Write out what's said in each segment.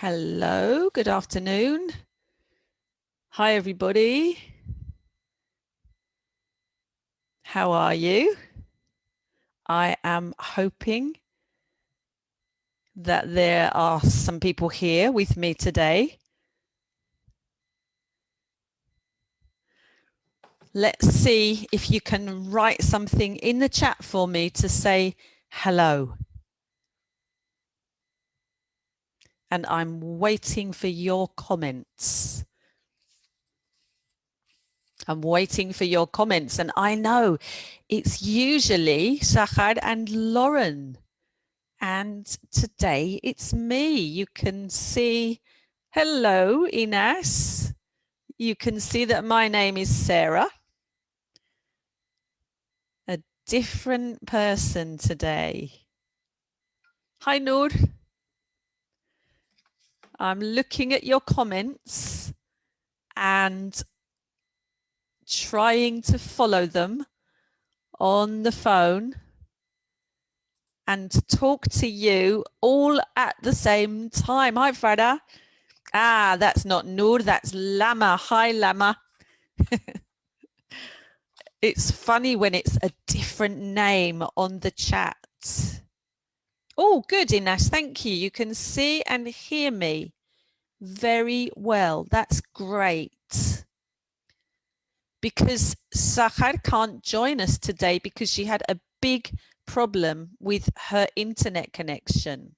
Hello, good afternoon. Hi, everybody. How are you? I am hoping that there are some people here with me today. Let's see if you can write something in the chat for me to say hello. And I'm waiting for your comments. I'm waiting for your comments. And I know it's usually Shahar and Lauren. And today it's me. You can see, hello, Ines. You can see that my name is Sarah. A different person today. Hi, Noor. I'm looking at your comments and trying to follow them on the phone and talk to you all at the same time. Hi, Freda. Ah, that's not Noor, that's Lama. Hi, Lama. It's funny when it's a different name on the chat. Oh, good, Ines. Thank you. You can see and hear me very well. That's great. Because Sahar can't join us today because she had a big problem with her internet connection.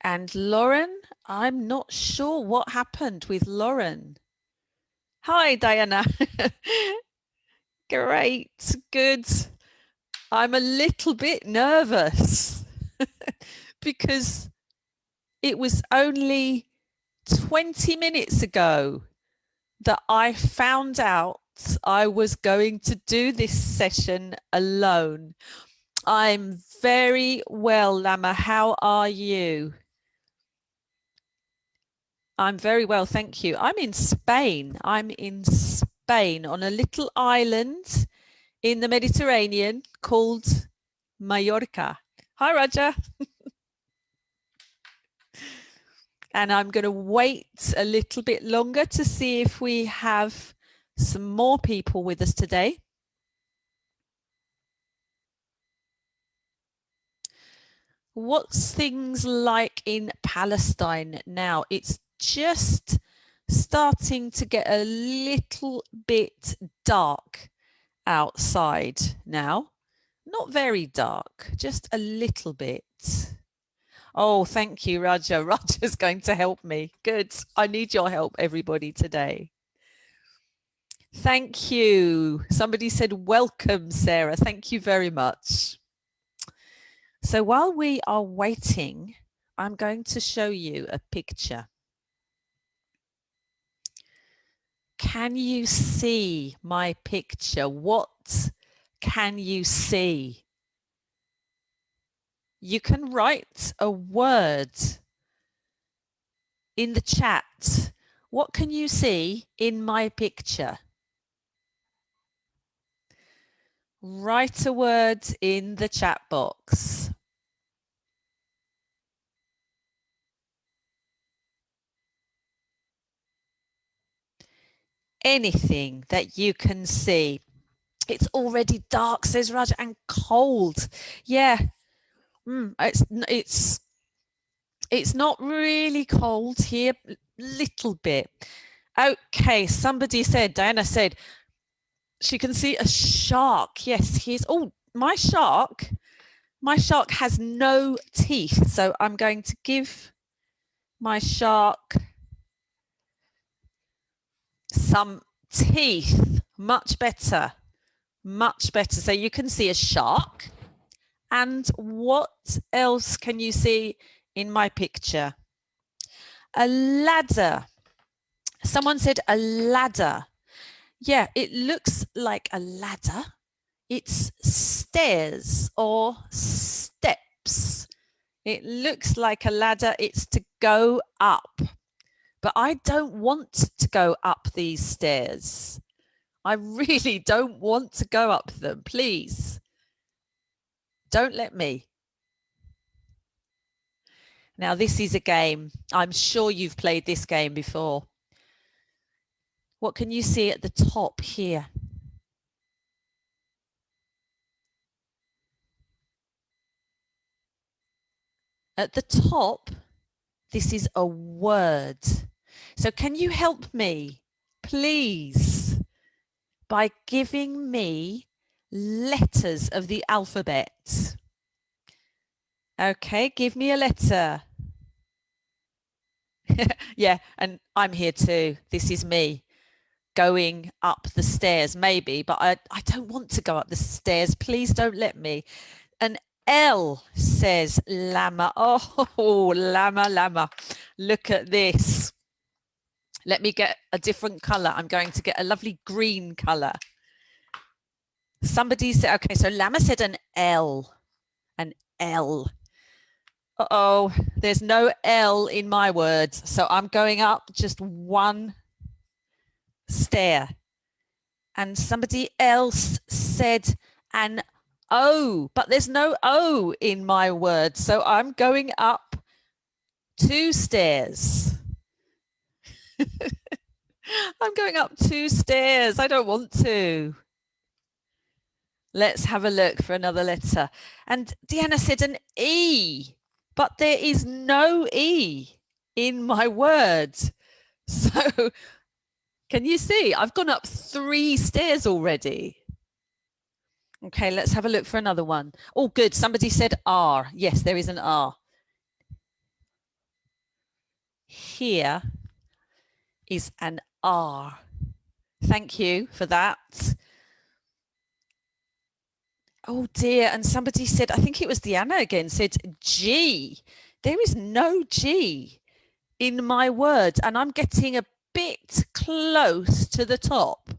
And Lauren, I'm not sure what happened with Lauren. Hi, Diana. Great, good. I'm a little bit nervous because it was only 20 minutes ago that I found out I was going to do this session alone. I'm very well, Lama. How are you? I'm very well, thank you. I'm in Spain. I'm in Spain on a little island in the Mediterranean called Mallorca. Hi, Roger. And I'm going to wait a little bit longer to see if we have some more people with us today. What's things like in Palestine now? It's just starting to get a little bit dark outside now. Not very dark, just a little bit. Oh, thank you, Raja. Raja's going to help me. Good. I need your help, everybody, today. Thank you. Somebody said, welcome, Sarah. Thank you very much. So while we are waiting, I'm going to show you a picture. Can you see my picture? What can you see? You can write a word in the chat. What can you see in my picture? Write a word in the chat box. Anything that you can see. It's already dark, says Raj, and cold. Yeah, it's not really cold here, little bit. Okay, somebody said, Diana said, she can see a shark. Yes, oh, my shark has no teeth. So I'm going to give my shark some teeth. Much better, much better. So you can see a shark. And what else can you see in my picture? A ladder. Someone said a ladder. Yeah, it looks like a ladder. It's stairs or steps. It looks like a ladder. It's to go up. But I don't want to go up these stairs. I really don't want to go up them, please. Don't let me. Now, this is a game. I'm sure you've played this game before. What can you see at the top here? At the top, this is a word. So can you help me, please, by giving me letters of the alphabet? Okay, give me a letter. Yeah, and I'm here too. This is me going up the stairs, maybe, but I don't want to go up the stairs. Please don't let me. An L says llama. Oh, llama, llama. Look at this. Let me get a different color. I'm going to get a lovely green color. Somebody said, okay, so llama said an L. An L. Uh-oh, there's no L in my words. So I'm going up just one stair. And somebody else said an O, but there's no O in my word. So I'm going up 2 stairs. I'm going up 2 stairs. I don't want to. Let's have a look for another letter. And Deanna said an E, but there is no E in my word. So can you see? I've gone up 3 stairs already. Okay, let's have a look for another one. Oh, good. Somebody said R. Yes, there is an R. Here is an R. Thank you for that. Oh dear, and somebody said, I think it was Deanna again, said G. There is no G in my word, and I'm getting a bit close to the top.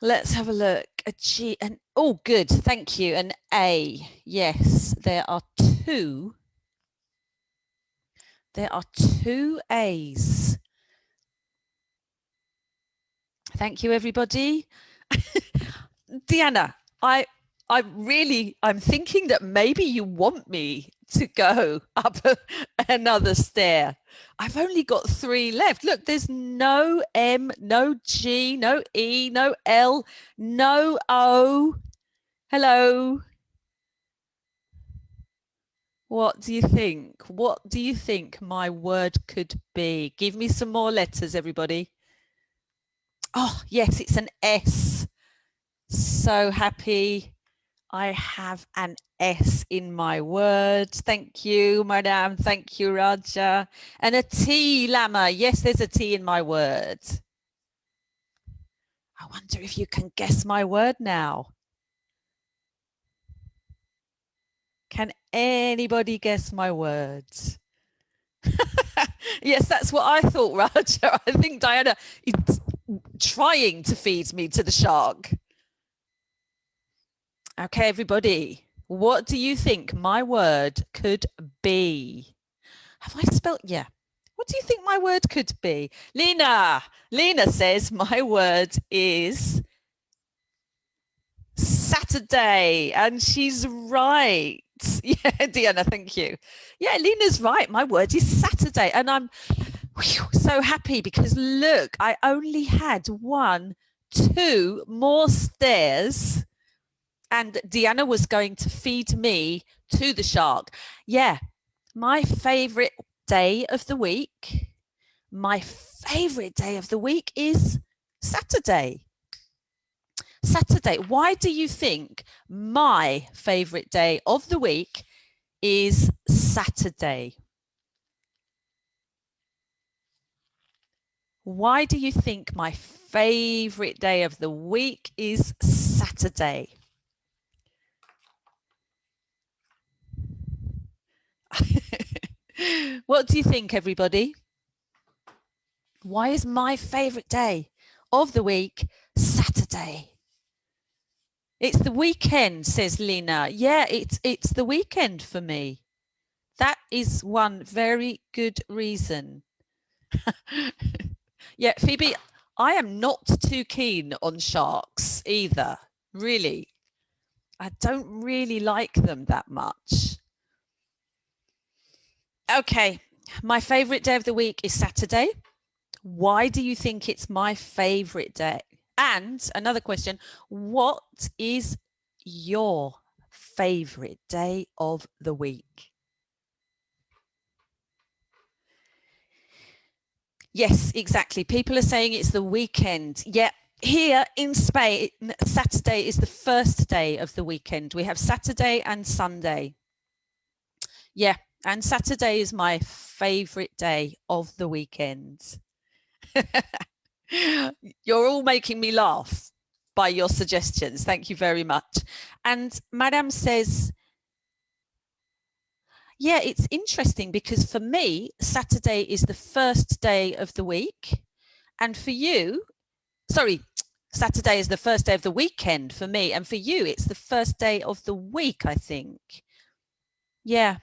Let's have a look. A G, and oh good, thank you. An A. Yes, there are 2. There are 2 A's. Thank you, everybody. Deanna, I'm thinking that maybe you want me to go up another stair. I've only got 3 left. Look, there's no M, no G, no E, no L, no O. Hello. What do you think? What do you think my word could be? Give me some more letters, everybody. Oh, yes, it's an S. So happy I have an S in my word. Thank you, Madame. Thank you, Raja. And a T, Llama. Yes, there's a T in my word. I wonder if you can guess my word now. Can anybody guess my words? Yes, that's what I thought, Raja. I think Diana is trying to feed me to the shark. Okay, everybody, what do you think my word could be? Have I spelled? Yeah. What do you think my word could be? Lena says my word is Saturday, and she's right. Yeah, Deanna, thank you. Yeah, Lena's right. My word is Saturday, and I'm so happy because look, I only had 1, 2 more stairs, and Deanna was going to feed me to the shark. Yeah, my favorite day of the week. My favorite day of the week is Saturday. Saturday. Why do you think my favorite day of the week is Saturday? Why do you think my favorite day of the week is Saturday? What do you think, everybody? Why is my favorite day of the week Saturday? It's the weekend, says Lena. Yeah, it's the weekend for me. That is one very good reason. Yeah, Phoebe, I am not too keen on sharks either, really. I don't really like them that much. Okay, my favorite day of the week is Saturday. Why do you think it's my favorite day? And another question, what is your favorite day of the week? Yes, exactly. People are saying it's the weekend. Yeah, here in Spain, Saturday is the first day of the weekend. We have Saturday and Sunday. Yeah, and Saturday is my favorite day of the weekend. You're all making me laugh by your suggestions. Thank you very much. And Madame says, yeah, it's interesting because for me, Saturday is the first day of the week. And for you, sorry, Saturday is the first day of the weekend for me. And for you, it's the first day of the week, I think. Yeah.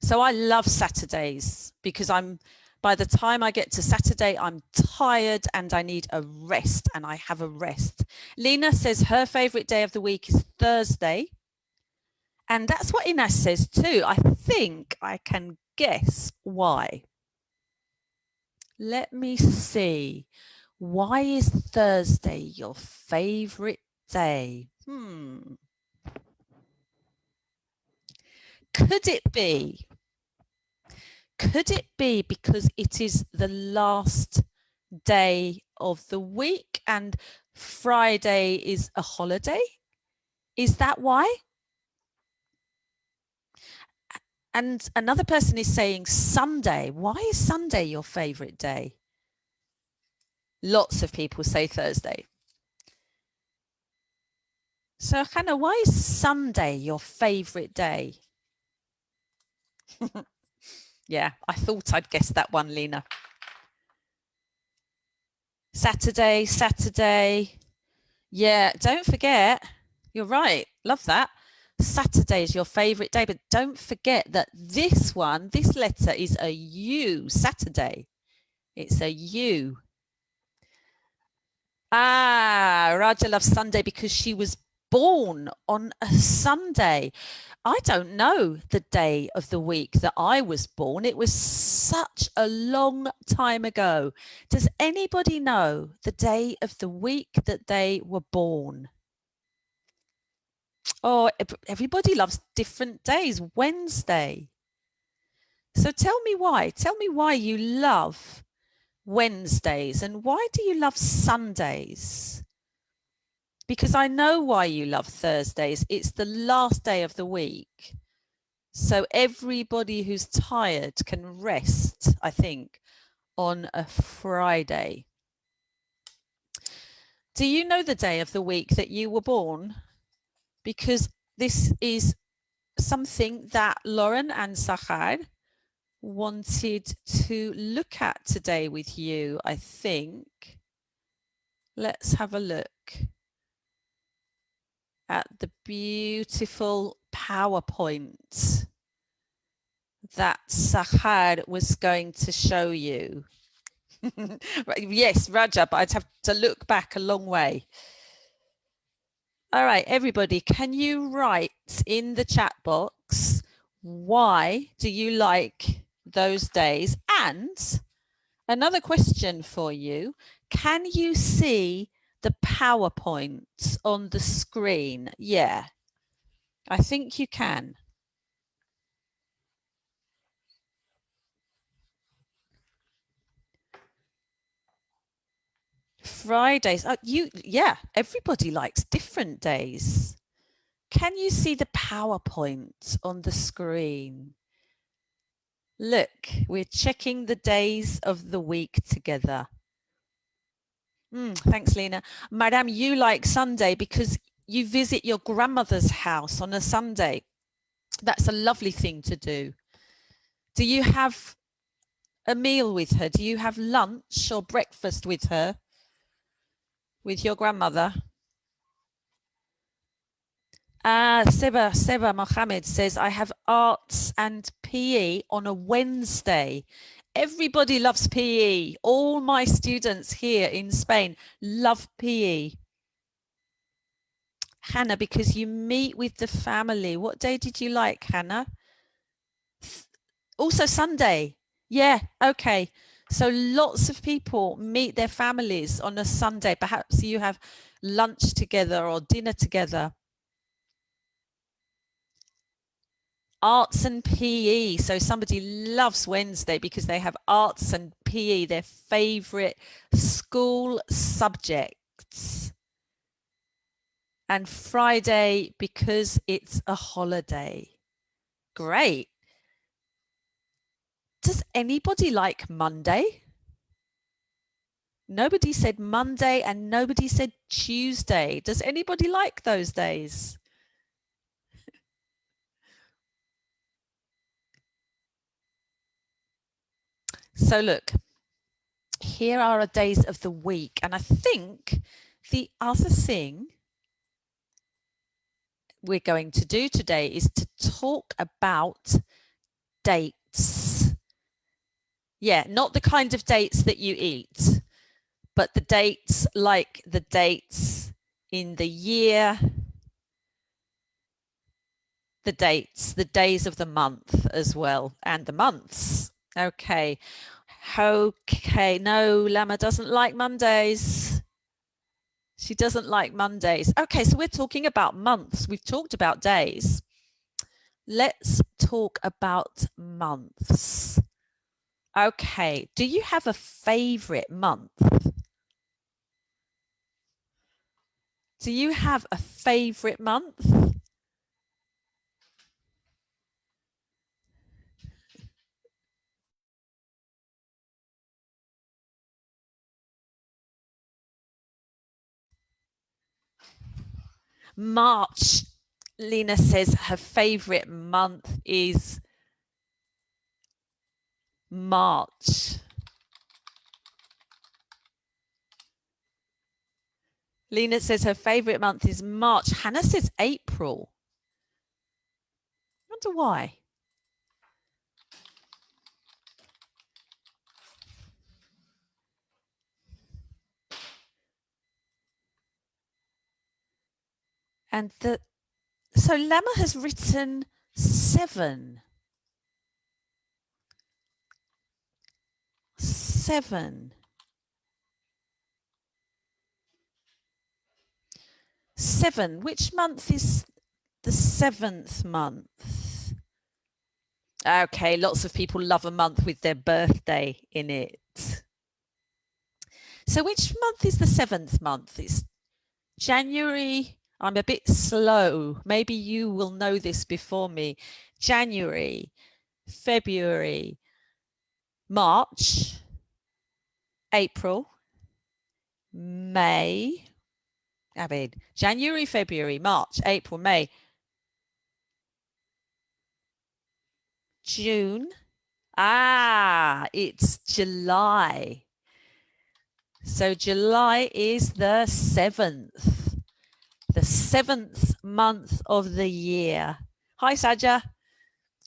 So I love Saturdays because by the time I get to Saturday, I'm tired and I need a rest, and I have a rest. Lena says her favorite day of the week is Thursday. And that's what Ines says too. I think I can guess why. Let me see. Why is Thursday your favorite day? Could it be because it is the last day of the week and Friday is a holiday? Is that why? And another person is saying Sunday. Why is Sunday your favorite day? Lots of people say Thursday. So Hannah, why is Sunday your favorite day? Yeah, I thought I'd guessed that one, Lena. Saturday. Yeah, don't forget. You're right. Love that. Saturday is your favorite day, but don't forget that this letter is a U, Saturday. It's a U. Raja loves Sunday because she was born on a Sunday. I don't know the day of the week that I was born. It was such a long time ago. Does anybody know the day of the week that they were born? Oh, everybody loves different days. Wednesday. So tell me why. Tell me why you love Wednesdays and why do you love Sundays? Because I know why you love Thursdays. It's the last day of the week. So everybody who's tired can rest, I think, on a Friday. Do you know the day of the week that you were born? Because this is something that Lauren and Sahar wanted to look at today with you, I think. Let's have a look at the beautiful PowerPoint that Sahar was going to show you. Yes, Raja, but I'd have to look back a long way. All right, everybody, can you write in the chat box, why do you like those days? And another question for you, can you see the PowerPoint on the screen? Yeah, I think you can. Fridays, yeah, everybody likes different days. Can you see the PowerPoint on the screen? Look, we're checking the days of the week together. Thanks, Lena. Madame, you like Sunday because you visit your grandmother's house on a Sunday. That's a lovely thing to do. Do you have a meal with her? Do you have lunch or breakfast with her? With your grandmother? Seba Mohammed says, I have arts and PE on a Wednesday. Everybody loves PE. All my students here in Spain love PE. Hannah, because you meet with the family. What day did you like, Hannah? Also Sunday. Yeah, okay. So lots of people meet their families on a Sunday. Perhaps you have lunch together or dinner together. Arts and PE. So somebody loves Wednesday because they have arts and PE, their favorite school subjects. And Friday because it's a holiday. Great. Does anybody like Monday? Nobody said Monday and nobody said Tuesday. Does anybody like those days? So look, here are our days of the week. And I think the other thing we're going to do today is to talk about dates. Yeah, not the kind of dates that you eat, but the dates like the dates in the year, the dates, the days of the month as well, and the months. Okay. Okay. No, Lama doesn't like Mondays. She doesn't like Mondays. Okay, so we're talking about months. We've talked about days. Let's talk about months. Okay, do you have a favorite month? Do you have a favorite month? March. Lena says her favorite month is March. Lena says her favorite month is March. Hannah says April. I wonder why. And so Lemma has written 7. 7. 7. Which month is the 7th month? Okay, lots of people love a month with their birthday in it. So which month is the 7th month? It's January. I'm a bit slow. Maybe you will know this before me. January, February, March, April, May. I mean, January, February, March, April, May, June. Ah, it's July. So July is the 7th. The 7th month of the year. Hi, Saja.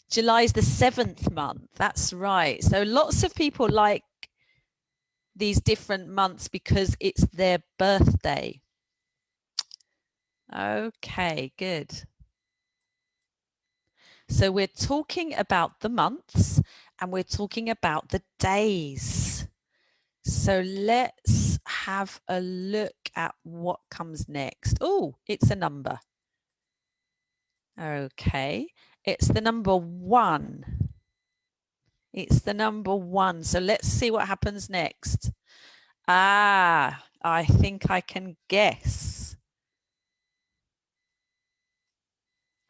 July is the 7th month. That's right. So lots of people like these different months because it's their birthday. Okay, good. So we're talking about the months and we're talking about the days. So let's have a look at what comes next. Oh, it's a number. Okay, it's the number 1. It's the number 1. So let's see what happens next. Ah, I think I can guess.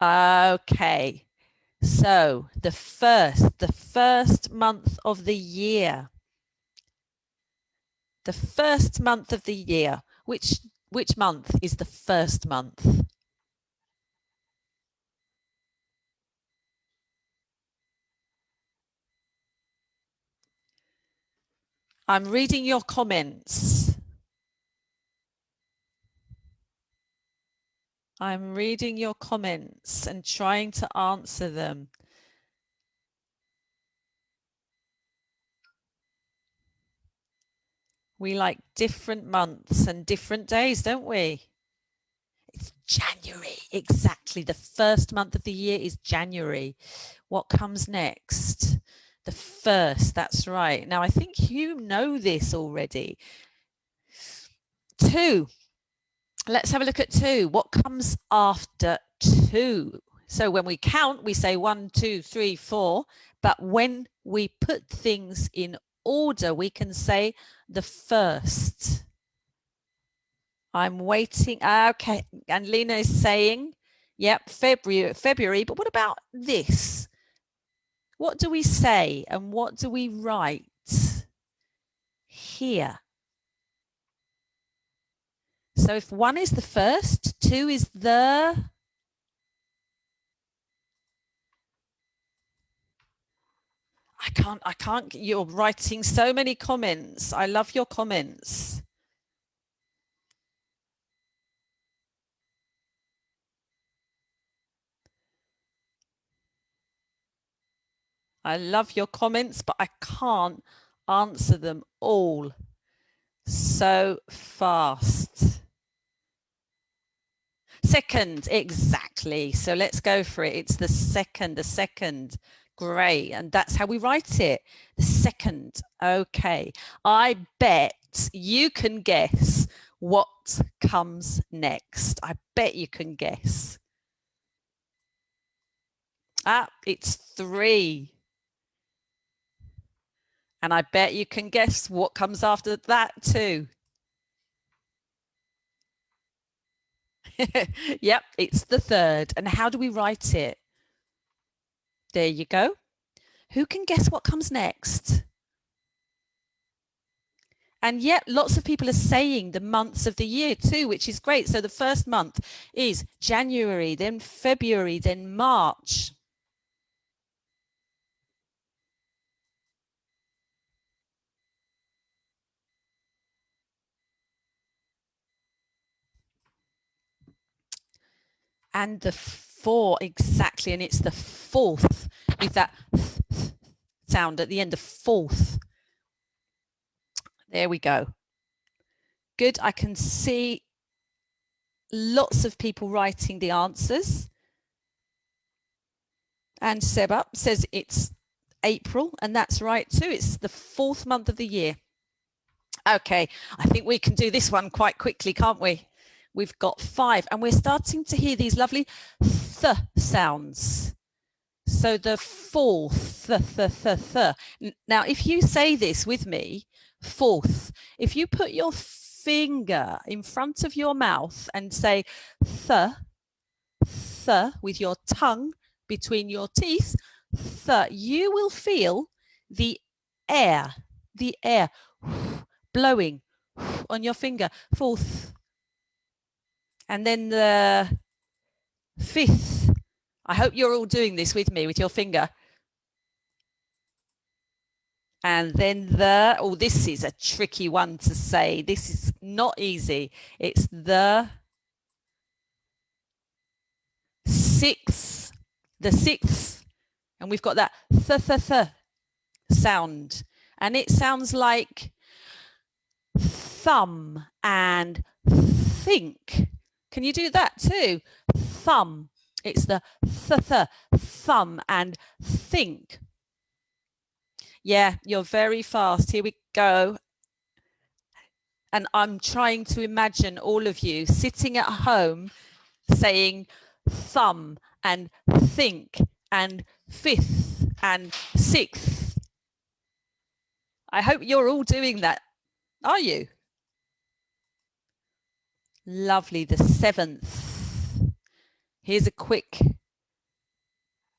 Okay, so the first month of the year. The first month of the year. Which month is the first month? I'm reading your comments. I'm reading your comments and trying to answer them. We like different months and different days, don't we? It's January. Exactly. The first month of the year is January. What comes next? The first. That's right. Now, I think you know this already. 2. Let's have a look at 2. What comes after 2? So when we count, we say 1, 2, 3, 4. But when we put things in order, we can say the first. I'm waiting. Okay. And Lena is saying, yep, February. But what about this? What do we say and what do we write here? So if 1 is the first, 2 is the... I can't, you're writing so many comments. I love your comments. I love your comments, but I can't answer them all so fast. Second, exactly. So let's go for it. It's the second. Great. And that's how we write it. The second. Okay. I bet you can guess what comes next. I bet you can guess. It's 3. And I bet you can guess what comes after that too. Yep, it's the 3rd. And how do we write it? There you go. Who can guess what comes next? And yet lots of people are saying the months of the year too, which is great. So the first month is January, then February, then March. And the 4, exactly. And it's the 4th with that sound at the end, the 4th. There we go. Good. I can see lots of people writing the answers. And Seba says it's April, and that's right too. It's the 4th month of the year. Okay, I think we can do this one quite quickly, can't we? We've got 5, and we're starting to hear these lovely th sounds. So the 4th, th. Now, if you say this with me, 4th, if you put your finger in front of your mouth and say th with your tongue between your teeth, you will feel the air blowing on your finger. 4th. And then the 5th. I hope you're all doing this with me with your finger. And then oh, this is a tricky one to say. This is not easy. It's the 6th. The 6th. And we've got that th sound. And it sounds like thumb and think. Can you do that too? Thumb. It's the th thumb and think. Yeah, you're very fast. Here we go. And I'm trying to imagine all of you sitting at home saying thumb and think and 5th and 6th. I hope you're all doing that. Are you? Lovely. The 7th. Here's a quick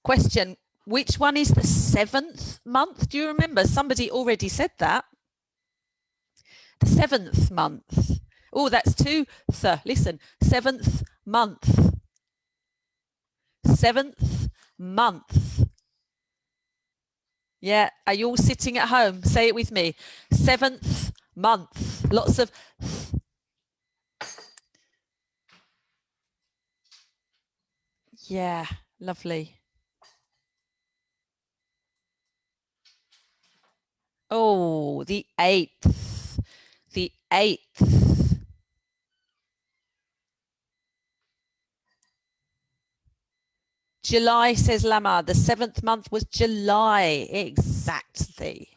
question. Which one is the 7th month? Do you remember? Somebody already said that. The 7th month. Oh, that's 2. Listen, 7th month. 7th month. Yeah, are you all sitting at home? Say it with me. 7th month. Lots of... Yeah, lovely. Oh, the 8th. The 8th. July, says Lama. The 7th month was July. Exactly.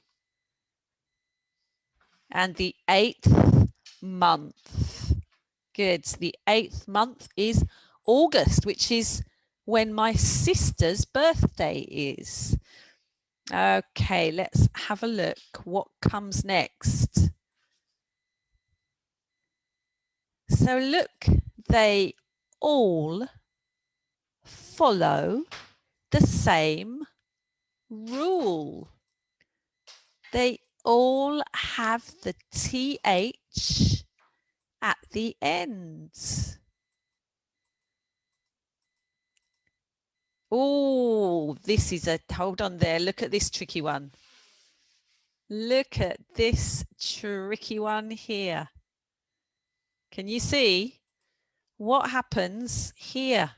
And the 8th month. Good. The 8th month is August, which is when my sister's birthday is. Okay, let's have a look. What comes next? So look, they all follow the same rule. They all have the TH at the end. Oh, this is a, hold on there. Look at this tricky one. Look at this tricky one here. Can you see what happens here?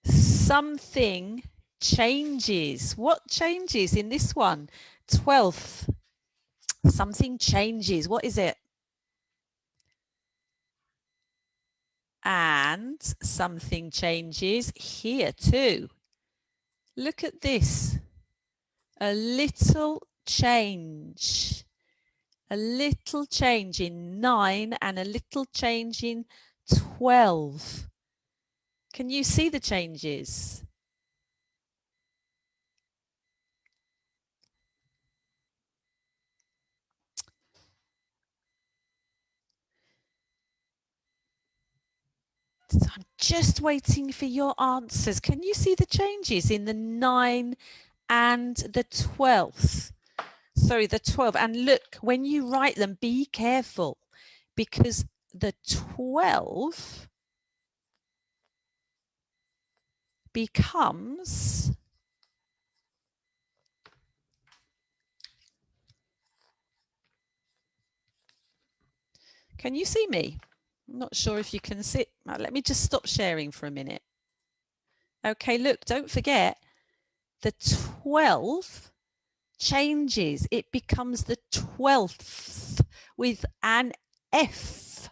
Something changes. What changes in this one? 12th. Something changes. What is it? And something changes here too. Look at this. A little change. A little change in 9 and a little change in 12. Can you see the changes? So I'm just waiting for your answers. Can you see the changes in the 9 and the 12th? Sorry, the 12. And look, when you write them, be careful because the 12 becomes Can you see me? I'm not sure if you can see. Let me just stop sharing for a minute. Okay, look, don't forget the 12 changes. It becomes the 12th with an F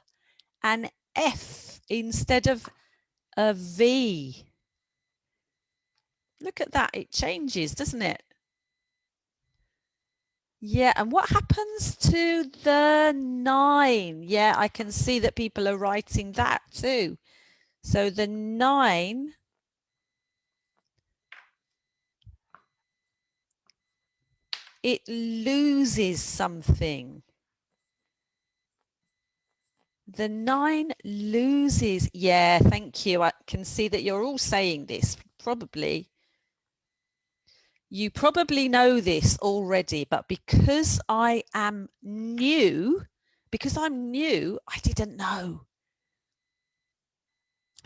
instead of a V. Look at that. It changes, doesn't it? Yeah, and what happens to the 9? Yeah, I can see that people are writing that too. So the 9 it loses something. The 9 loses. Yeah, thank you. I can see that you're all saying this. Probably. You probably know this already, but because I am new, I didn't know.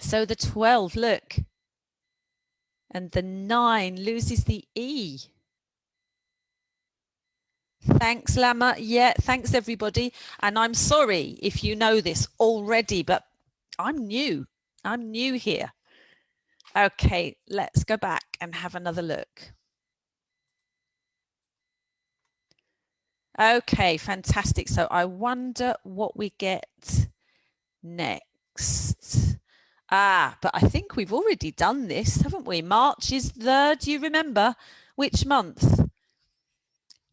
So the 12, look, and the 9 loses the E. Thanks, Lama. Yeah, thanks, everybody. And I'm sorry if you know this already, but I'm new. I'm new here. Okay, let's go back and have another look. Okay, fantastic. So I wonder what we get next. But I think we've already done this, haven't we? March is do you remember which month?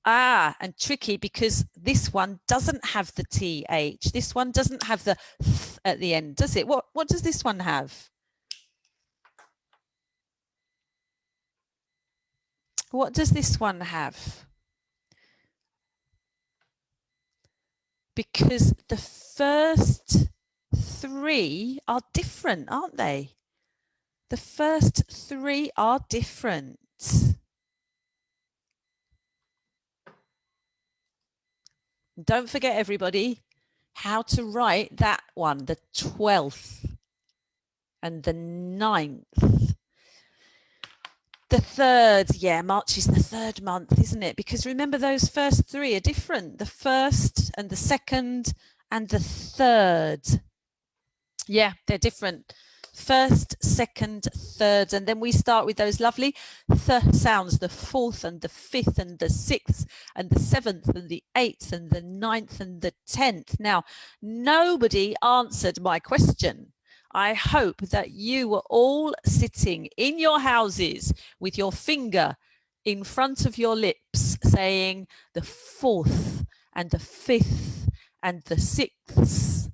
And tricky because this one doesn't have the TH. This one doesn't have the th at the end, does it? What does this one have? What does this one have? Because the first 3 are different, aren't they? The first 3 are different. Don't forget, everybody, how to write that one, the 12th and the 9th. The 3rd, yeah, March is the 3rd month, isn't it? Because remember, those first 3 are different. The 1st and the 2nd and the 3rd. Yeah, they're different. 1st, 2nd, 3rd, and then we start with those lovely sounds, the 4th and the 5th and the 6th and the 7th and the 8th and the 9th and the 10th. Now, nobody answered my question. I hope that you were all sitting in your houses with your finger in front of your lips saying the 4th and the 5th and the 6th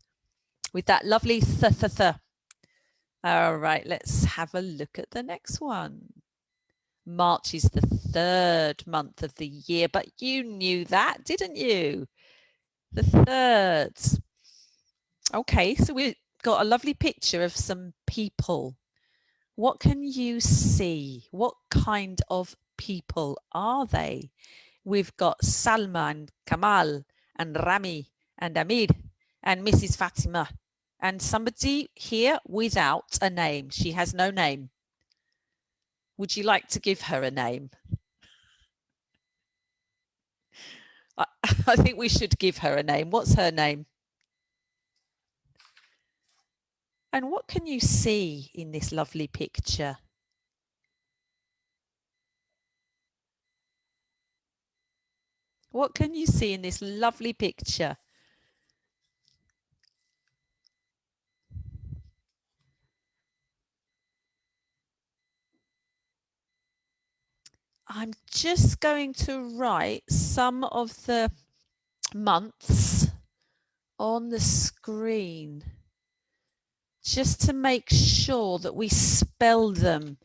with that lovely th. All right, let's have a look at the next one. March is the 3rd month of the year, but you knew that, didn't you? The 3rd. Okay, so we've got a lovely picture of some people. What can you see? What kind of people are they? We've got Salma and Kamal and Rami and Amir and Mrs. Fatima and somebody here without a name. She has no name. Would you like to give her a name? I think we should give her a name. What's her name? And what can you see in this lovely picture? What can you see in this lovely picture? I'm just going to write some of the months on the screen just to make sure that we spell them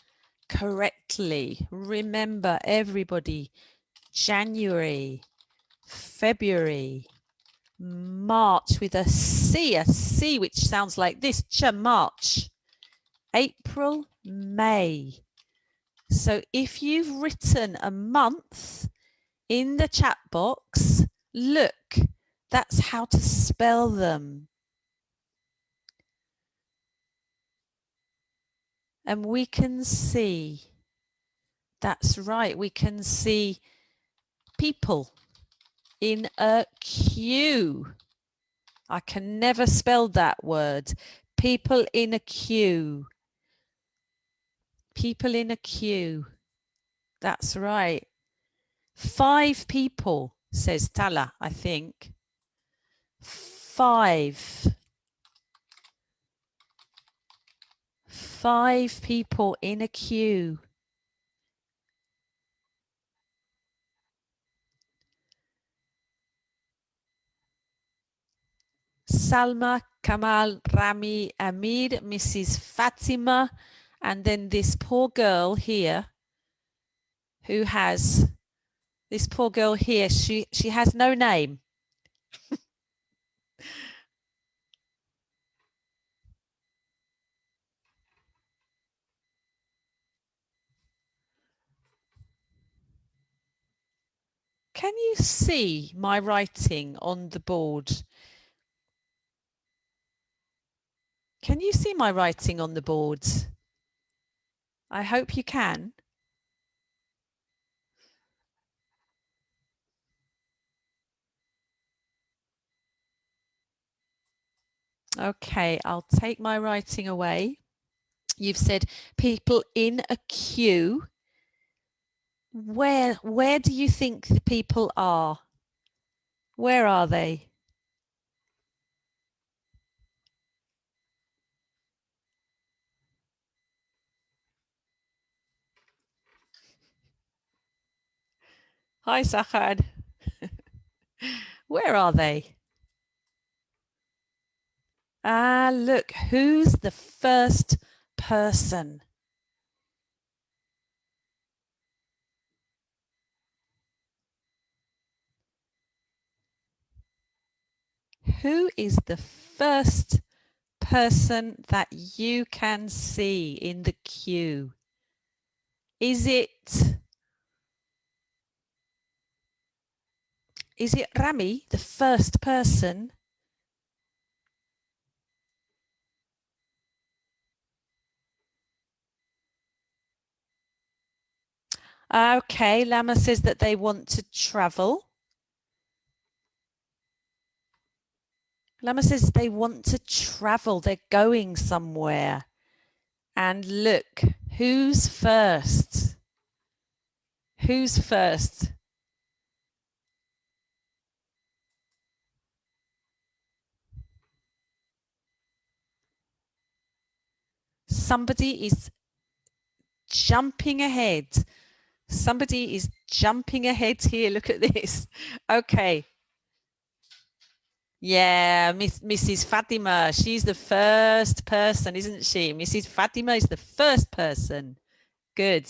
correctly. Remember, everybody, January, February, March with a C which sounds like this, March, April, May. So if you've written a month in the chat box, look, that's how to spell them. And we can see, that's right, we can see people in a queue. I can never spell that word. People in a queue. People in a queue. That's right. 5 people, says Tala, I think. 5. 5 people in a queue. Salma, Kamal, Rami, Amir, Mrs. Fatima, and then this poor girl here who has, this poor girl here, she has no name. Can you see my writing on the board? Can you see my writing on the board? I hope you can. Okay, I'll take my writing away. You've said people in a queue. Where do you think the people are? Where are they? Hi, Sahad. Where are they? Ah, look, who's the first person? Who is the first person that you can see in the queue? Is it Rami, the first person? Okay, Lama says that they want to travel. Lama says they want to travel. They're going somewhere. And look, who's first? Who's first? Somebody is jumping ahead. Somebody is jumping ahead here. Look at this. Okay. Yeah, Mrs. Fatima. She's the first person, isn't she? Mrs. Fatima is the first person. Good.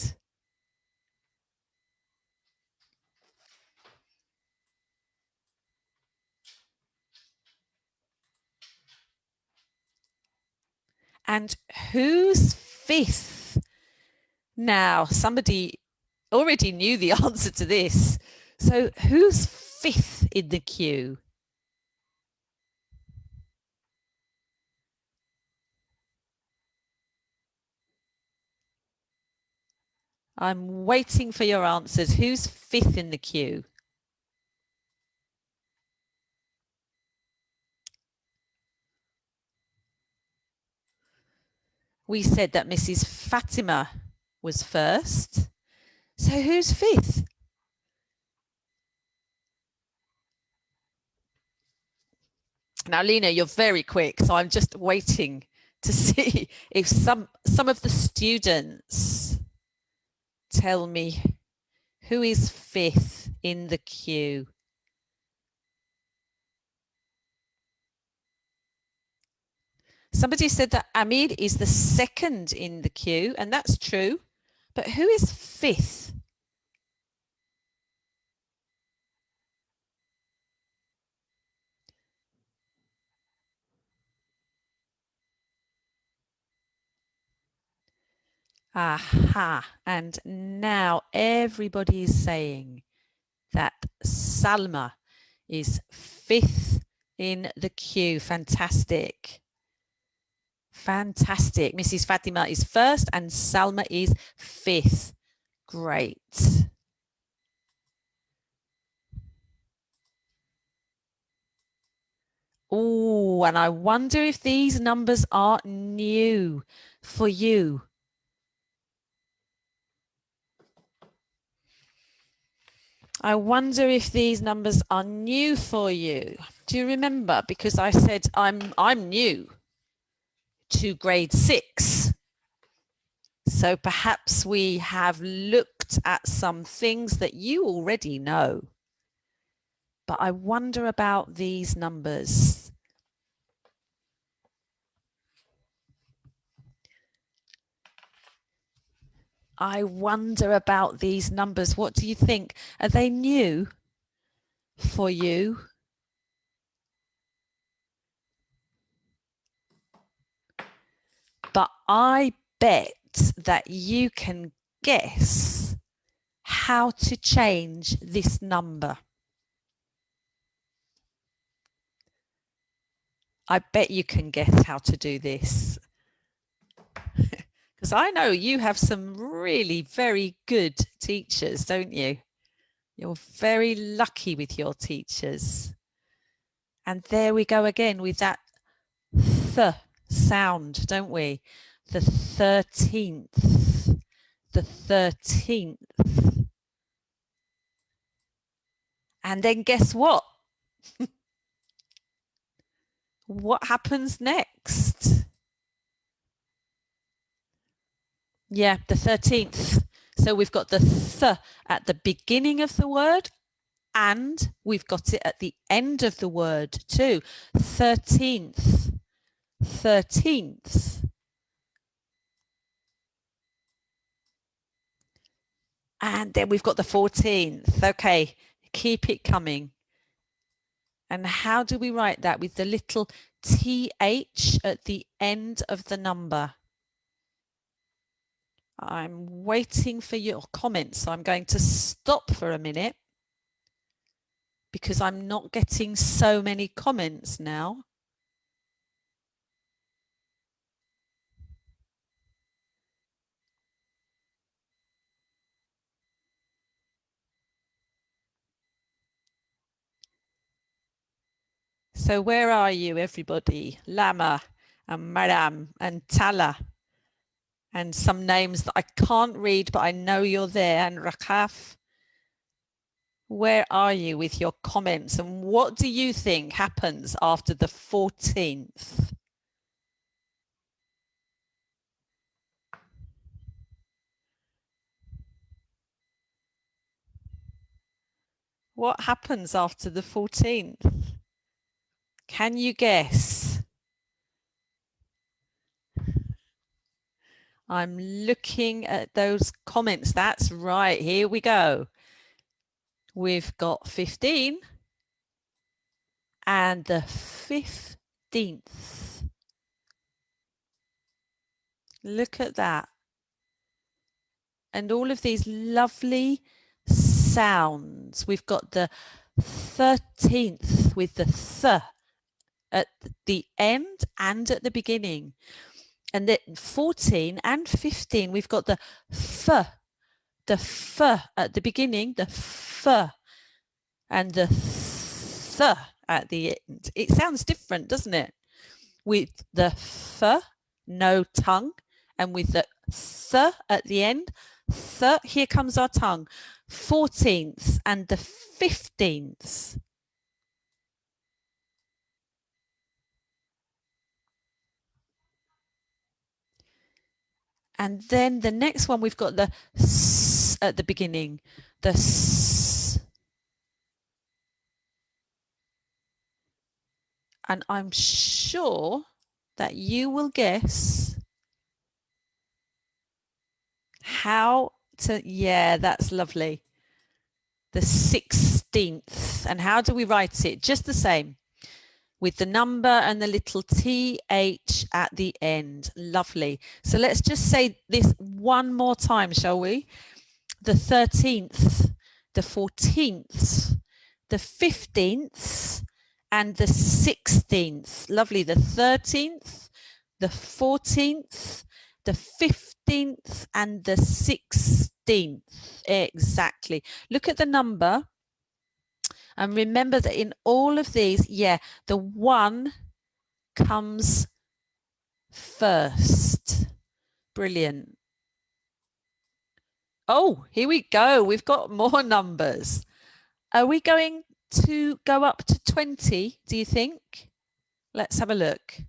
And who's fifth? Now, somebody already knew the answer to this. So who's fifth in the queue? I'm waiting for your answers. Who's fifth in the queue? We said that Mrs. Fatima was first. So who's fifth? Now, Lena, you're very quick, so I'm just waiting to see if some of the students tell me who is fifth in the queue. Somebody said that Amir is the second in the queue, and that's true. But who is fifth? Aha. And now everybody is saying that Salma is fifth in the queue. Fantastic. Fantastic. Mrs. Fatima is first and Salma is fifth. Great. Oh, and I wonder if these numbers are new for you. I wonder if these numbers are new for you. Do you remember? Because I said I'm new to grade 6. So perhaps we have looked at some things that you already know. But I wonder about these numbers. I wonder about these numbers. What do you think? Are they new for you? But I bet that you can guess how to change this number. I bet you can guess how to do this. Because I know you have some really very good teachers, don't you? You're very lucky with your teachers. And there we go again with that th sound, don't we? The 13th. The 13th. And then guess what? What happens next? Yeah, the 13th. So we've got the th at the beginning of the word and we've got it at the end of the word too. 13th. 13th. And then we've got the 14th. Okay, keep it coming. And how do we write that? With the little TH at the end of the number. I'm waiting for your comments. So I'm going to stop for a minute because I'm not getting so many comments now. So where are you, everybody? Lama and Maram and Tala and some names that I can't read, but I know you're there. And Rakaf, where are you with your comments? And what do you think happens after the 14th? What happens after the 14th? Can you guess? I'm looking at those comments. That's right. Here we go. We've got 15 and the 15th. Look at that. And all of these lovely sounds. We've got the 13th with the th at the end and at the beginning. And then 14 and 15, we've got the f at the beginning, the f, and the th at the end. It sounds different, doesn't it? With the f, no tongue, and with the th at the end, th, here comes our tongue. 14th and the 15th. And then the next one, we've got the s at the beginning, the s. And I'm sure that you will guess how to, yeah, that's lovely. The 16th. And how do we write it? Just the same, with the number and the little th at the end. Lovely. So let's just say this one more time, shall we? The 13th, the 14th, the 15th, and the 16th. Lovely. The 13th, the 14th, the 15th, and the 16th. Exactly. Look at the number. And remember that in all of these, yeah, the 1 comes first. Brilliant. Oh, here we go. We've got more numbers. Are we going to go up to 20, do you think? Let's have a look.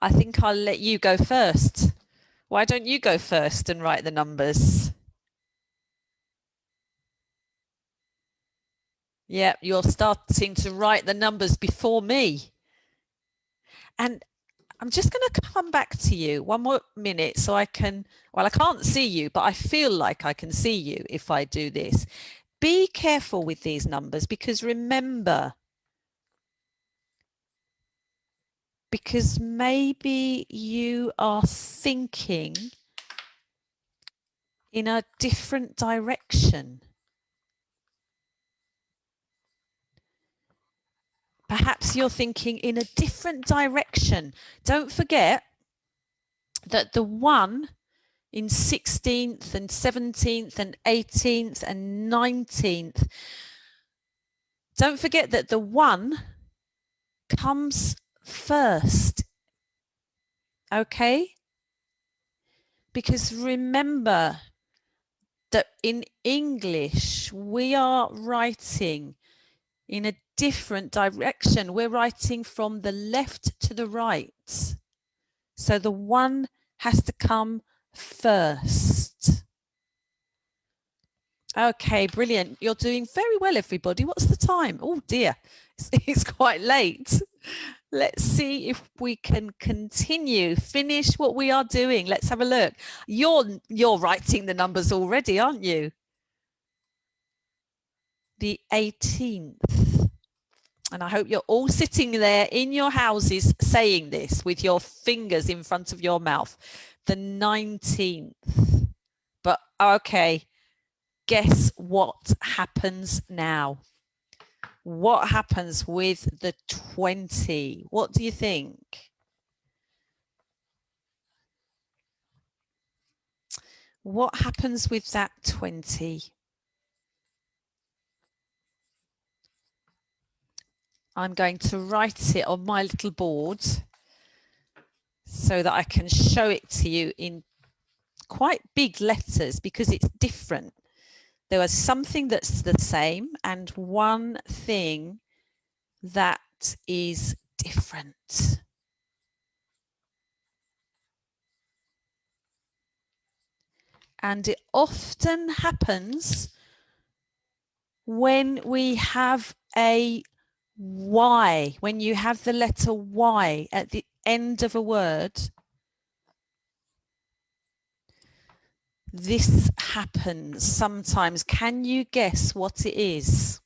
I think I'll let you go first. Why don't you go first and write the numbers? Yeah, you're starting to write the numbers before me. And I'm just going to come back to you one more minute so I can, well, I can't see you, but I feel like I can see you if I do this. Be careful with these numbers because remember, because maybe you are thinking in a different direction. Perhaps you're thinking in a different direction. Don't forget that the 1 in 16th and 17th and 18th and 19th, don't forget that the 1 comes first. Okay? Because remember that in English, we are writing in a different direction. We're writing from the left to the right. So the 1 has to come first. Okay, brilliant. You're doing very well, everybody. What's the time? Oh dear, it's quite late. Let's see if we can continue, finish what we are doing. Let's have a look. You're writing the numbers already, aren't you? The 18th. And I hope you're all sitting there in your houses saying this with your fingers in front of your mouth. The 19th. But okay, guess what happens now? What happens with the 20? What do you think? What happens with that 20? I'm going to write it on my little board so that I can show it to you in quite big letters because it's different. There was something that's the same and one thing that is different. And it often happens when we have a Y, when you have the letter Y at the end of a word. This happens sometimes. Can you guess what it is?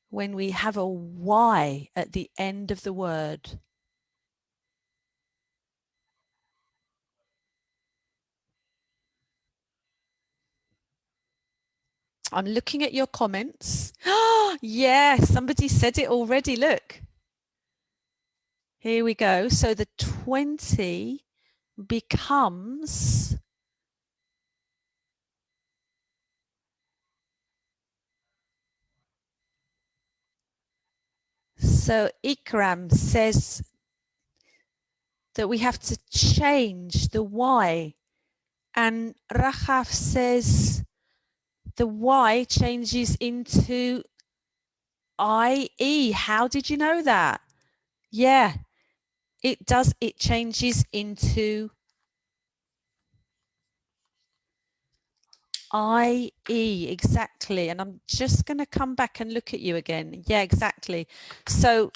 When we have a Y at the end of the word. I'm looking at your comments. Oh, yeah, somebody said it already. Look. Here we go. So the 20 becomes so Ikram says that we have to change the Y, and Rahaf says the Y changes into IE. How did you know that? Yeah, it does. It changes into IE, exactly. And I'm just going to come back and look at you again. Yeah, exactly. So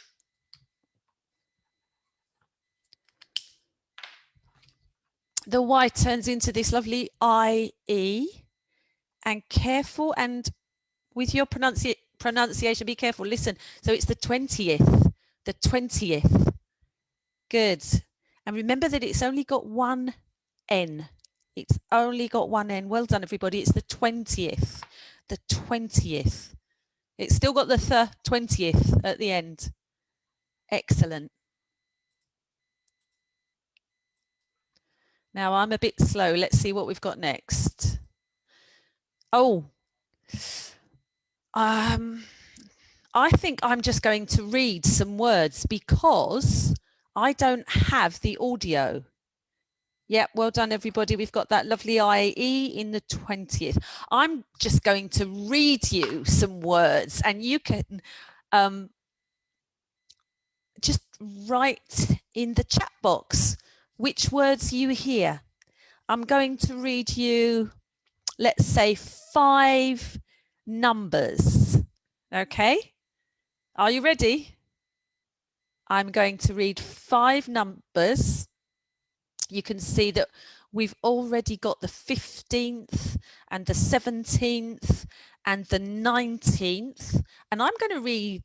the Y turns into this lovely IE, and careful, and with your pronunciation, be careful. Listen, so it's the 20th, the 20th. Good. And remember that it's only got one N. It's only got one N. Well done, everybody. It's the 20th, the 20th. It's still got the 20th at the end. Excellent. Now I'm a bit slow. Let's see what we've got next. Oh, I think I'm just going to read some words because I don't have the audio. Yeah, well done, everybody. We've got that lovely IE in the 20th. I'm just going to read you some words, and you can just write in the chat box which words you hear. I'm going to read you, let's say, 5 numbers. Okay? Are you ready? I'm going to read 5 numbers. You can see that we've already got the 15th and the 17th and the 19th. And I'm going to read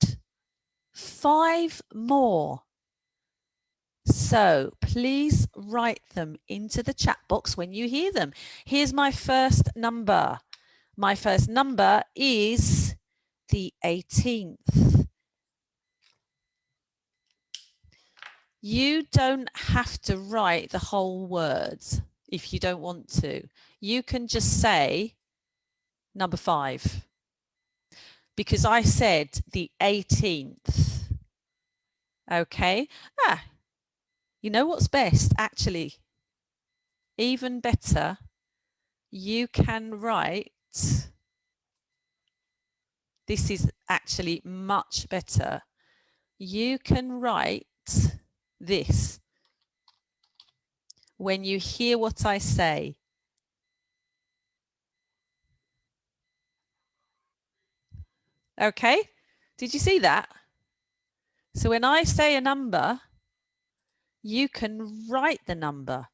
5 more. So please write them into the chat box when you hear them. Here's my first number. My first number is the 18th. You don't have to write the whole word if you don't want to. You can just say number 5 because I said the 18th. Okay. You know what's best? Actually, even better, you can write, this is actually much better. You can write this when you hear what I say. Okay, did you see that? So when I say a number, you can write the number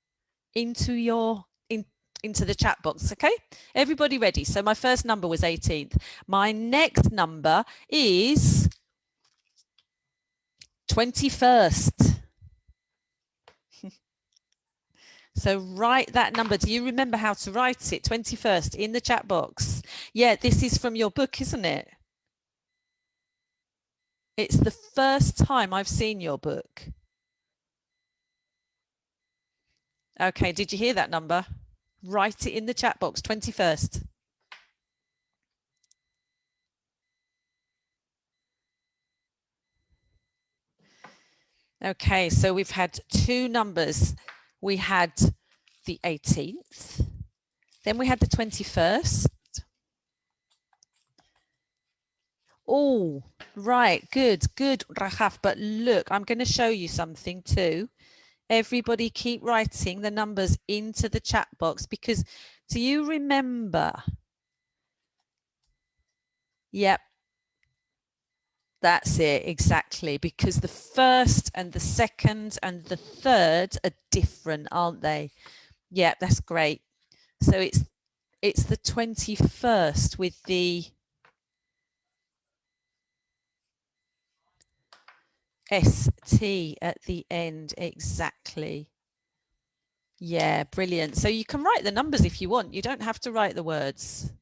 into your into the chat box. Okay, everybody ready? So my first number was 18th. My next number is 21st. So write that number. Do you remember how to write it? 21st in the chat box. Yeah, this is from your book, isn't it? It's the first time I've seen your book. Okay, did you hear that number? Write it in the chat box, 21st. Okay, so we've had 2 numbers. We had the 18th, then we had the 21st. Oh, right, good, Rahaf. But look, I'm going to show you something too. Everybody keep writing the numbers into the chat box, because do you remember? Yep. That's it, exactly, because the first and the second and the third are different, aren't they? Yeah, that's great. So it's the 21st with the ST at the end, exactly. Yeah, brilliant. So you can write the numbers if you want. You don't have to write the words.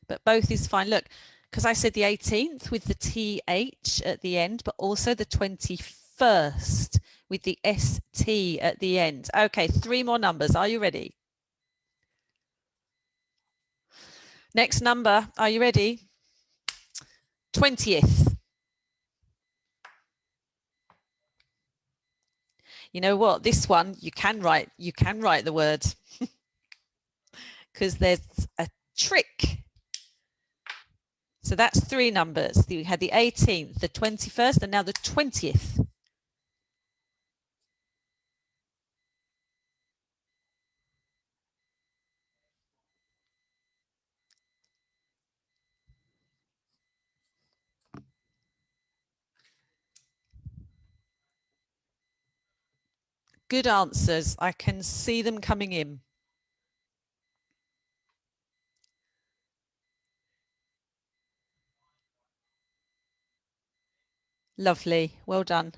But both is fine. Look, because I said the 18th with the TH at the end, but also the 21st with the ST at the end. Okay, 3 more numbers. Are you ready? Next number. Are you ready? 20th. You know what? This one you can write the word because there's a trick. So that's 3 numbers. We had the 18th, the 21st, and now the 20th. Good answers. I can see them coming in. Lovely. Well done.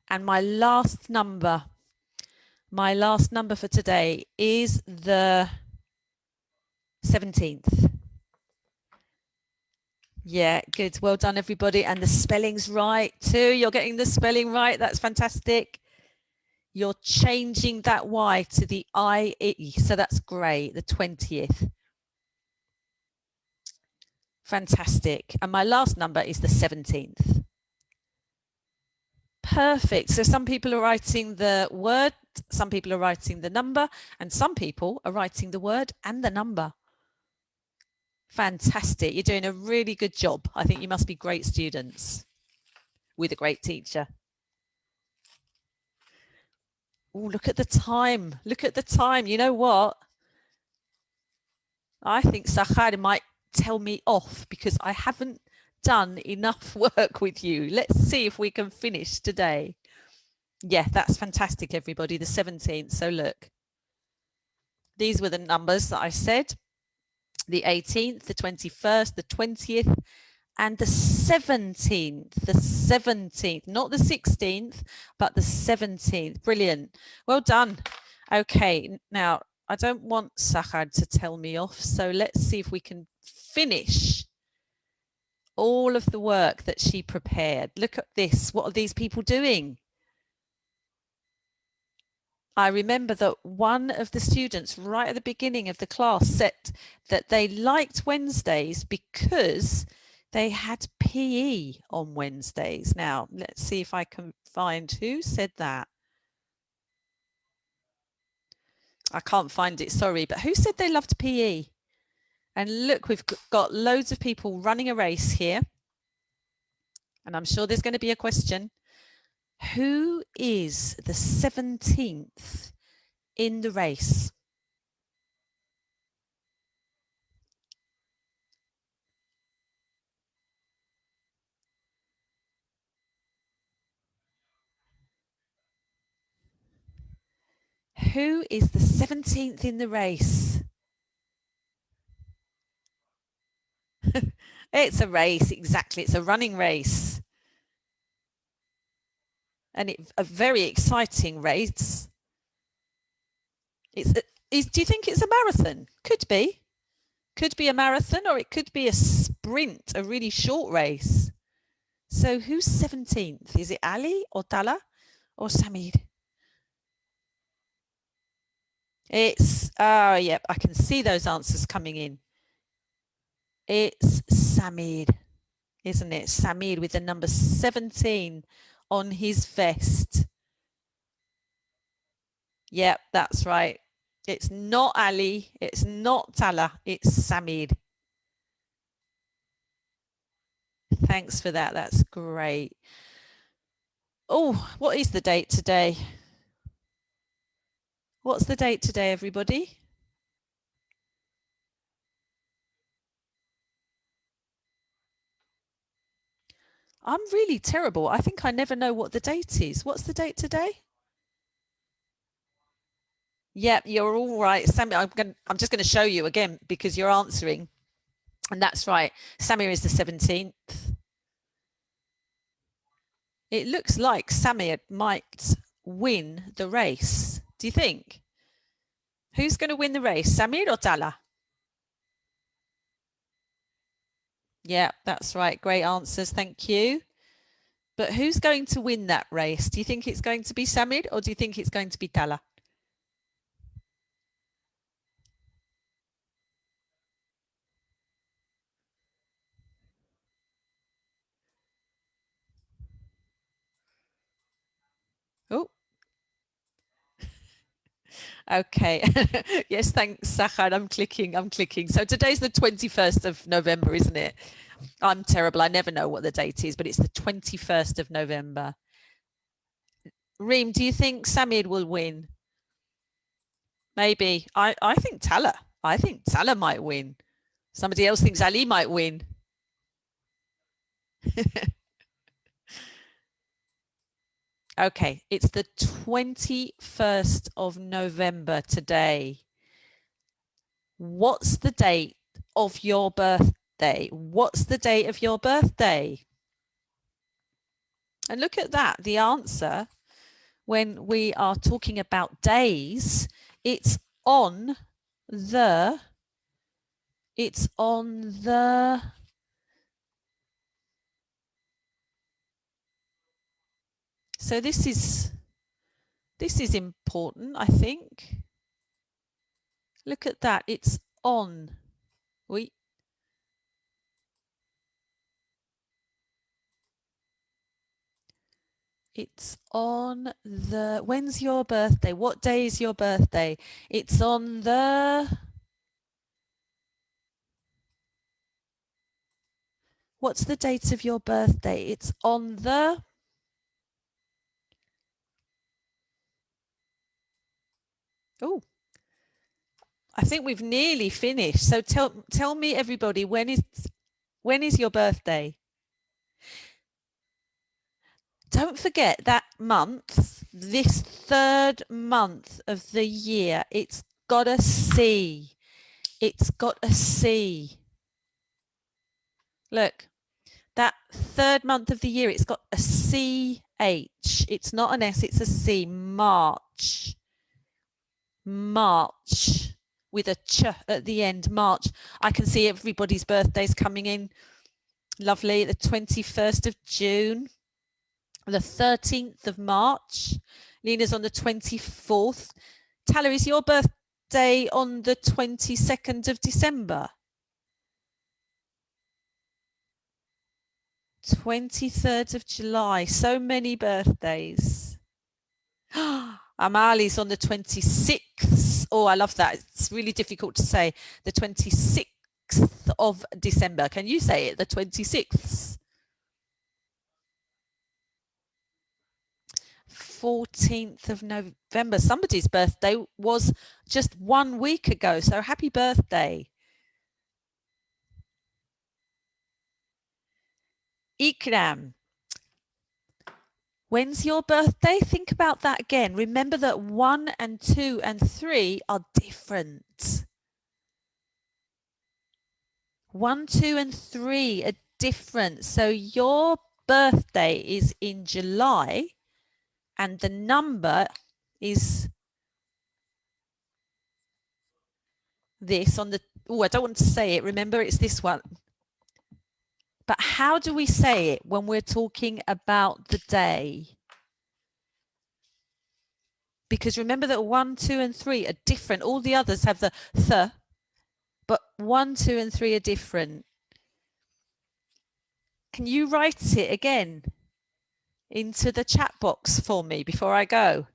And my last number for today is the 17th. Yeah, good. Well done, everybody. And the spelling's right too. You're getting the spelling right. That's fantastic. You're changing that Y to the IE. So that's great. The 20th. Fantastic. And my last number is the 17th. Perfect. So some people are writing the word, some people are writing the number, and some people are writing the word and the number. Fantastic. You're doing a really good job. I think you must be great students with a great teacher. Oh, look at the time. Look at the time. You know what? I think Sahar might tell me off because I haven't done enough work with you. Let's see if we can finish today. Yeah, that's fantastic, everybody. The 17th. So look, these were the numbers that I said. The 18th, the 21st, the 20th, and the 17th. The 17th, not the 16th, but the 17th. Brilliant. Well done. Okay, now I don't want Sahar to tell me off, so let's see if we can finish all of the work that she prepared. Look at this. What are these people doing? I remember that one of the students right at the beginning of the class said that they liked Wednesdays because they had PE on Wednesdays. Now, let's see if I can find who said that. I can't find it, sorry, but who said they loved PE? And look, we've got loads of people running a race here. And I'm sure there's going to be a question. Who is the 17th in the race? Who is the 17th in the race? It's a race, exactly. It's a running race. And it's a very exciting race. Do you think it's a marathon? Could be. Could be a marathon, or it could be a sprint, a really short race. So who's 17th? Is it Ali or Tala or Samir? It's, oh, yep, I can see those answers coming in. It's Samir, isn't it? Samir with the number 17 on his vest. Yep, that's right. It's not Ali, it's not Tala, it's Samir. Thanks for that. That's great. Oh, what is the date today? What's the date today, everybody? I'm really terrible. I think I never know what the date is. What's the date today? Yep, you're all right. Sammy, I'm just going to show you again because you're answering. And that's right. Samir is the 17th. It looks like Samir might win the race. Do you think? Who's going to win the race, Samir or Tala? Yeah, that's right. Great answers. Thank you. But who's going to win that race? Do you think it's going to be Samir or do you think it's going to be Tala? Oh, okay. Yes, thanks, Sahar. I'm clicking. So today's the 21st of November, isn't it? I'm terrible. I never know what the date is, but it's the 21st of November. Reem, do you think Samir will win? Maybe. I think Tala. I think Tala might win. Somebody else thinks Ali might win. Okay, it's the 21st of November today. What's the date of your birthday? What's the date of your birthday? And look at that, the answer, when we are talking about days, it's on the, so this is important, I think. Look at that, it's on. It's on the, when's your birthday? What day is your birthday? It's on the, what's the date of your birthday? It's on the, oh, I think we've nearly finished. So tell me, everybody, when is your birthday? Don't forget that month, this third month of the year, it's got a C. It's got a C. Look, that third month of the year, it's got a CH. It's not an S, it's a C. March. March with a ch at the end. March. I can see everybody's birthdays coming in. Lovely. The 21st of June. The 13th of March. Lena's on the 24th. Tala, is your birthday on the 22nd of December? 23rd of July. So many birthdays. Amali's on the 26th. Oh, I love that. It's really difficult to say. The 26th of December. Can you say it? The 26th. 14th of November. Somebody's birthday was just 1 week ago. So happy birthday. Ikram. When's your birthday? Think about that again. Remember that 1 and 2 and 3 are different. 1, 2 and 3 are different. So your birthday is in July and the number is this on the, oh, I don't want to say it. Remember, it's this one. But how do we say it when we're talking about the day? Because remember that 1, 2 and 3 are different. All the others have the th, but 1, 2 and 3 are different. Can you write it again into the chat box for me before I go?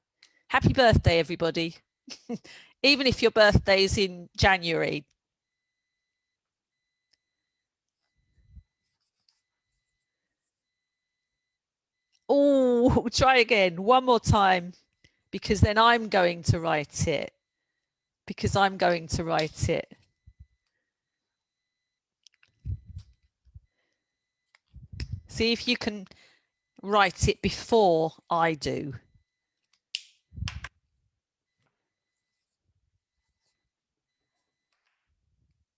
Happy birthday, everybody. Even if your birthday is in January. Oh, try again one more time, because then I'm going to write it. Because I'm going to write it. See if you can write it before I do.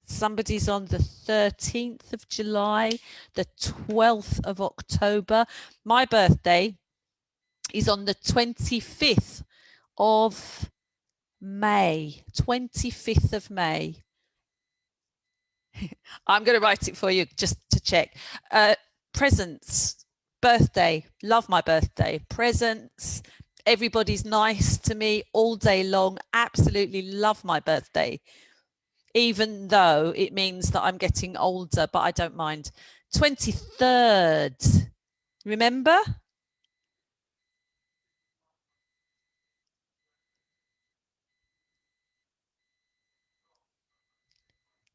Somebody's on the 13th of July, the 12th of October. My birthday is on the 25th of May. 25th of May. I'm going to write it for you just to check. Presents, birthday, love my birthday. Presents, everybody's nice to me all day long. Absolutely love my birthday. Even though it means that I'm getting older, but I don't mind. 23rd, remember?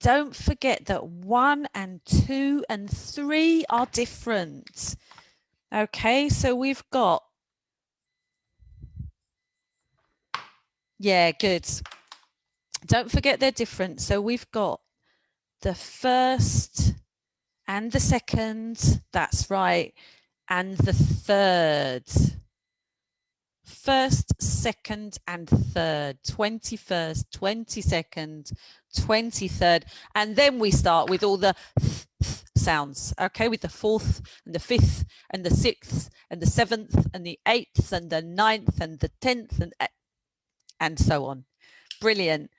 Don't forget that 1 and 2 and 3 are different. Okay, so we've got, yeah, good. Don't forget they're different. So we've got the first and the second, that's right, and the third. First, second, and third. 21st, 22nd, 23rd. And then we start with all the sounds, okay, with the 4th and the 5th and the 6th and the 7th and the 8th and the 9th and the 10th and so on. Brilliant.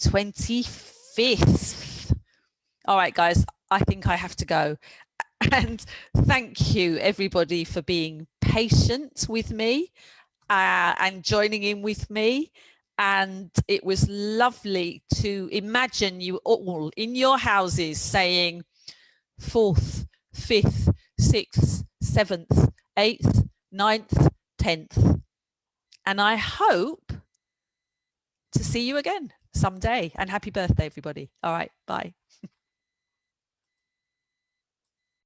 25th. All right, guys, I think I have to go. And thank you, everybody, for being patient with me and joining in with me. And it was lovely to imagine you all in your houses saying 4th, 5th, 6th, 7th, 8th, 9th, 10th. And I hope to see you again someday. And happy birthday, everybody. All right, bye.